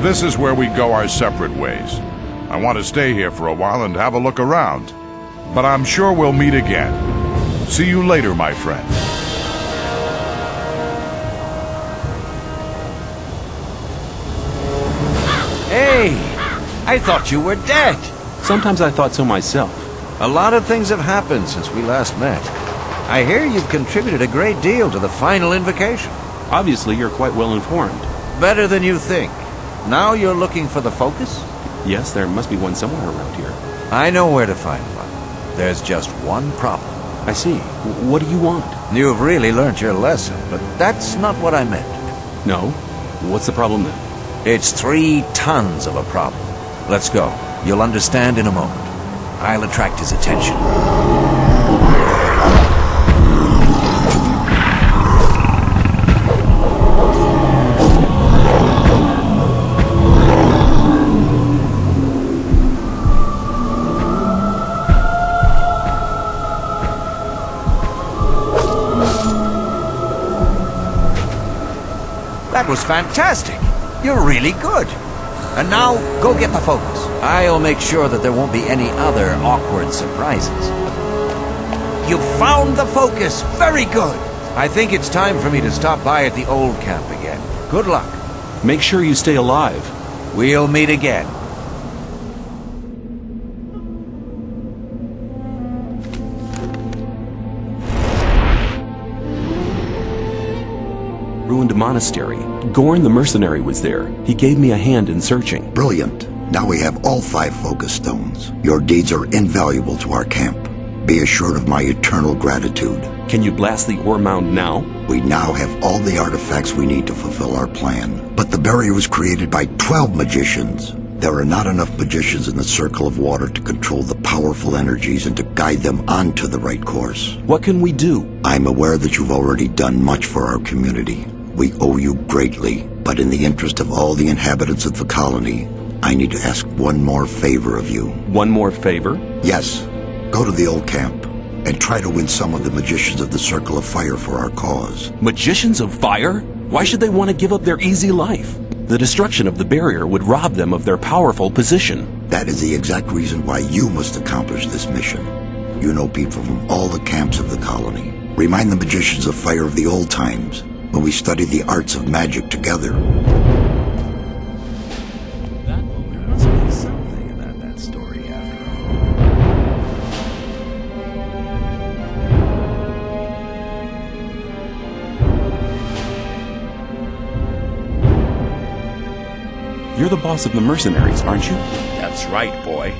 this is where we go our separate ways. I want to stay here for a while and have a look around. But I'm sure we'll meet again. See you later, my friend. Hey! I thought you were dead! Sometimes I thought so myself. A lot of things have happened since we last met. I hear you've contributed a great deal to the final invocation. Obviously, you're quite well informed. Better than you think. Now you're looking for the focus? Yes, there must be one somewhere around here. I know where to find one. There's just one problem. I see. What do you want? You've really learned your lesson, but that's not what I meant. No? What's the problem then? It's 3 tons of a problem. Let's go. You'll understand in a moment. I'll attract his attention. That was fantastic. You're really good. And now, go get the focus. I'll make sure that there won't be any other awkward surprises. You found the focus. Very good. I think it's time for me to stop by at the old camp again. Good luck. Make sure you stay alive. We'll meet again. Ruined monastery. Gorn the mercenary was there. He gave me a hand in searching. Brilliant. Now we have all 5 focus stones. Your deeds are invaluable to our camp. Be assured of my eternal gratitude. Can you blast the ore mound now? We now have all the artifacts we need to fulfill our plan. But the barrier was created by 12 magicians. There are not enough magicians in the circle of water to control the powerful energies and to guide them onto the right course. What can we do? I'm aware that you've already done much for our community. We owe you greatly, but in the interest of all the inhabitants of the colony, I need to ask one more favor of you. One more favor? Yes. Go to the old camp and try to win some of the magicians of the Circle of Fire for our cause. Magicians of Fire? Why should they want to give up their easy life? The destruction of the barrier would rob them of their powerful position. That is the exact reason why you must accomplish this mission. You know people from all the camps of the colony. Remind the magicians of Fire of the old times, when we studied the arts of magic together. There must be something about that story after all. You're the boss of the mercenaries, aren't you? That's right, boy.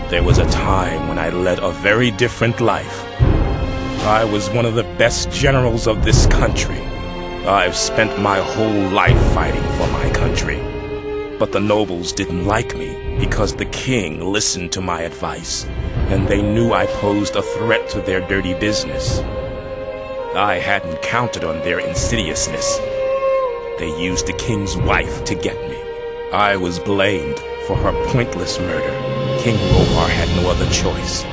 There was a time when I led a very different life. I was one of the best generals of this country. I've spent my whole life fighting for my country. But the nobles didn't like me because the king listened to my advice, and they knew I posed a threat to their dirty business. I hadn't counted on their insidiousness. They used the king's wife to get me. I was blamed for her pointless murder. King Robar had no other choice.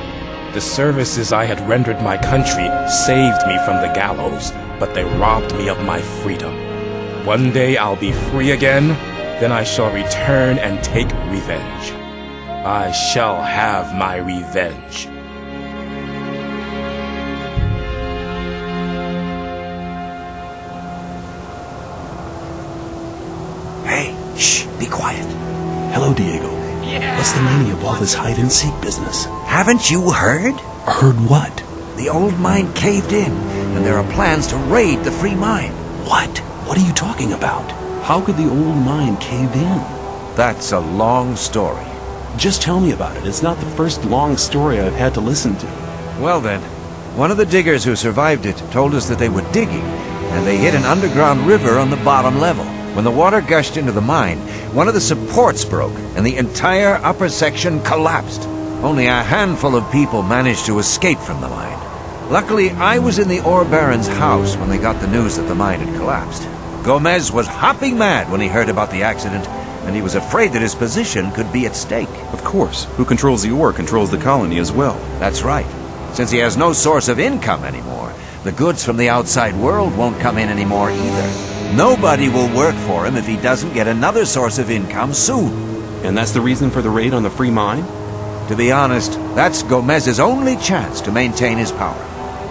The services I had rendered my country saved me from the gallows, but they robbed me of my freedom. One day I'll be free again, then I shall return and take revenge. I shall have my revenge. Hey, shh, be quiet. Hello, Diego. Yeah. What's the meaning of all this hide-and-seek business? Haven't you heard? Heard what? The old mine caved in, and there are plans to raid the free mine. What? What are you talking about? How could the old mine cave in? That's a long story. Just tell me about it. It's not the first long story I've had to listen to. Well then, one of the diggers who survived it told us that they were digging, and they hit an underground river on the bottom level. When the water gushed into the mine, one of the supports broke, and the entire upper section collapsed. Only a handful of people managed to escape from the mine. Luckily, I was in the ore baron's house when they got the news that the mine had collapsed. Gomez was hopping mad when he heard about the accident, and he was afraid that his position could be at stake. Of course. Who controls the ore controls the colony as well. That's right. Since he has no source of income anymore, the goods from the outside world won't come in anymore either. Nobody will work for him if he doesn't get another source of income soon. And that's the reason for the raid on the free mine? To be honest, that's Gomez's only chance to maintain his power.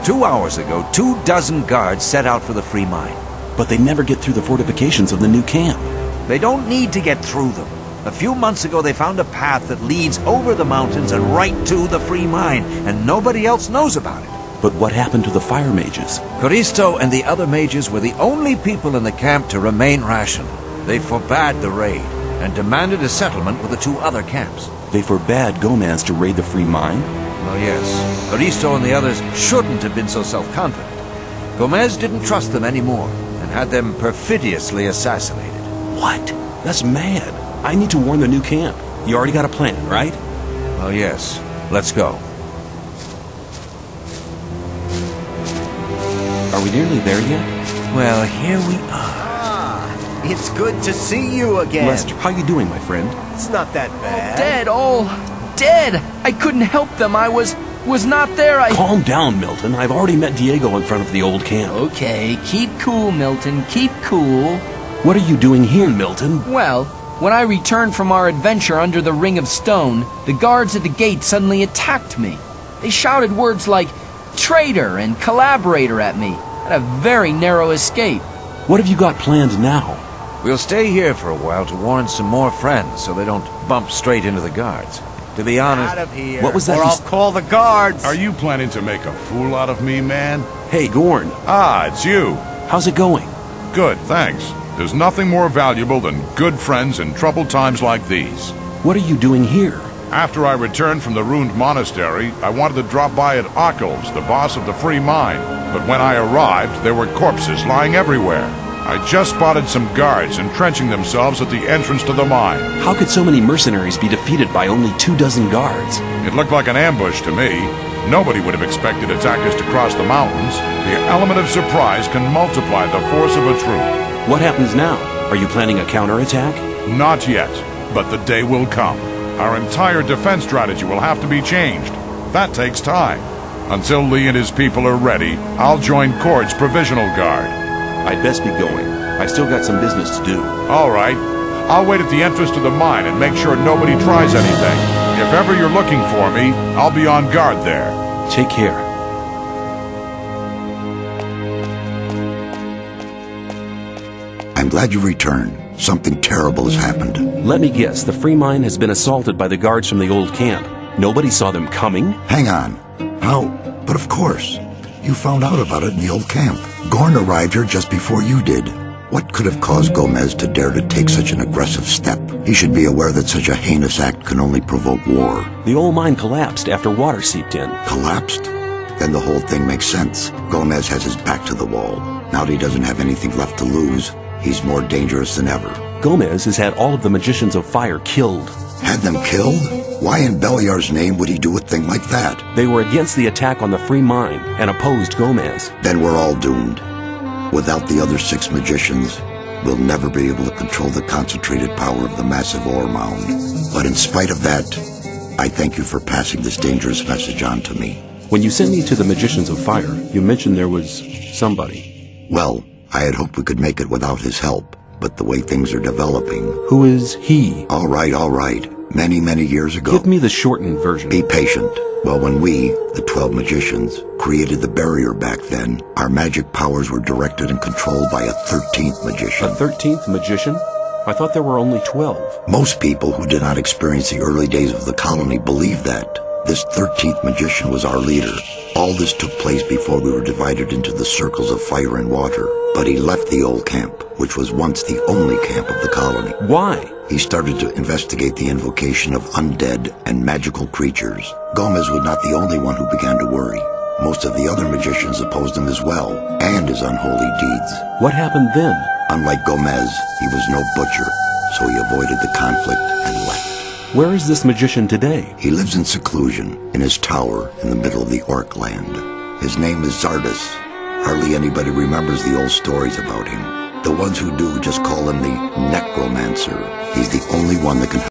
2 hours ago, 24 guards set out for the free mine. But they never get through the fortifications of the new camp. They don't need to get through them. A few months ago, they found a path that leads over the mountains and right to the free mine, and nobody else knows about it. But what happened to the fire mages? Coristo and the other mages were the only people in the camp to remain rational. They forbade the raid and demanded a settlement with the 2 other camps. They forbade Gomez to raid the free mine? Oh yes, Coristo and the others shouldn't have been so self-confident. Gomez didn't trust them anymore and had them perfidiously assassinated. What? That's mad. I need to warn the new camp. You already got a plan, right? Oh yes, let's go. Are we nearly there yet? Well, here we are. It's good to see you again. Lester, how you doing, my friend? It's not that bad. Dead, all dead. I couldn't help them. I was not there. Calm down, Milton. I've already met Diego in front of the old camp. Okay, keep cool, Milton. Keep cool. What are you doing here, Milton? Well, when I returned from our adventure under the Ring of Stone, the guards at the gate suddenly attacked me. They shouted words like traitor and collaborator at me. I had a very narrow escape. What have you got planned now? We'll stay here for a while to warn some more friends so they don't bump straight into the guards. To be honest, Out of here, what was that or you I'll call the guards. Are you planning to make a fool out of me, man? Hey, Gorn, Ah, it's you. how's it going? Good, thanks. There's nothing more valuable than good friends in troubled times like these. What are you doing here? After I returned from the ruined monastery, I wanted to drop by at Akels, the boss of the free mine. But when I arrived, there were corpses lying everywhere. I just spotted some guards entrenching themselves at the entrance to the mine. How could so many mercenaries be defeated by only 24 guards? It looked like an ambush to me. Nobody would have expected attackers to cross the mountains. The element of surprise can multiply the force of a troop. What happens now? Are you planning a counterattack? Not yet, but the day will come. Our entire defense strategy will have to be changed. That takes time. Until Lee and his people are ready, I'll join Cord's Provisional Guard. I'd best be going. I still got some business to do. All right. I'll wait at the entrance to the mine and make sure nobody tries anything. If ever you're looking for me, I'll be on guard there. Take care. I'm glad you returned. Something terrible has happened. Let me guess, the free mine has been assaulted by the guards from the old camp. Nobody saw them coming? Hang on. How? But of course. You found out about it in the old camp. Gorn arrived here just before you did. What could have caused Gomez to dare to take such an aggressive step? He should be aware that such a heinous act can only provoke war. The old mine collapsed after water seeped in. Collapsed? Then the whole thing makes sense. Gomez has his back to the wall. Now that he doesn't have anything left to lose, he's more dangerous than ever. Gomez has had all of the magicians of fire killed. Had them killed? Why in Beliar's name would he do a thing like that? They were against the attack on the free mine and opposed Gomez. Then we're all doomed. Without the other 6 magicians, we'll never be able to control the concentrated power of the massive ore mound. But in spite of that, I thank you for passing this dangerous message on to me. When you sent me to the magicians of fire, you mentioned there was somebody. Well, I had hoped we could make it without his help, but the way things are developing... Who is he? All right. Many, many years ago... Give me the shortened version. Be patient. Well, when we, the 12 magicians, created the barrier back then, our magic powers were directed and controlled by a 13th magician. A 13th magician? I thought there were only 12. Most people who did not experience the early days of the colony believe that. This 13th magician was our leader. All this took place before we were divided into the circles of fire and water. But he left the old camp, which was once the only camp of the colony. Why? He started to investigate the invocation of undead and magical creatures. Gomez was not the only one who began to worry. Most of the other magicians opposed him as well, and his unholy deeds. What happened then? Unlike Gomez, he was no butcher, so he avoided the conflict and left. Where is this magician today? He lives in seclusion, in his tower in the middle of the Orc land. His name is Zardas. Hardly anybody remembers the old stories about him. The ones who do just call him the necromancer. He's the only one that can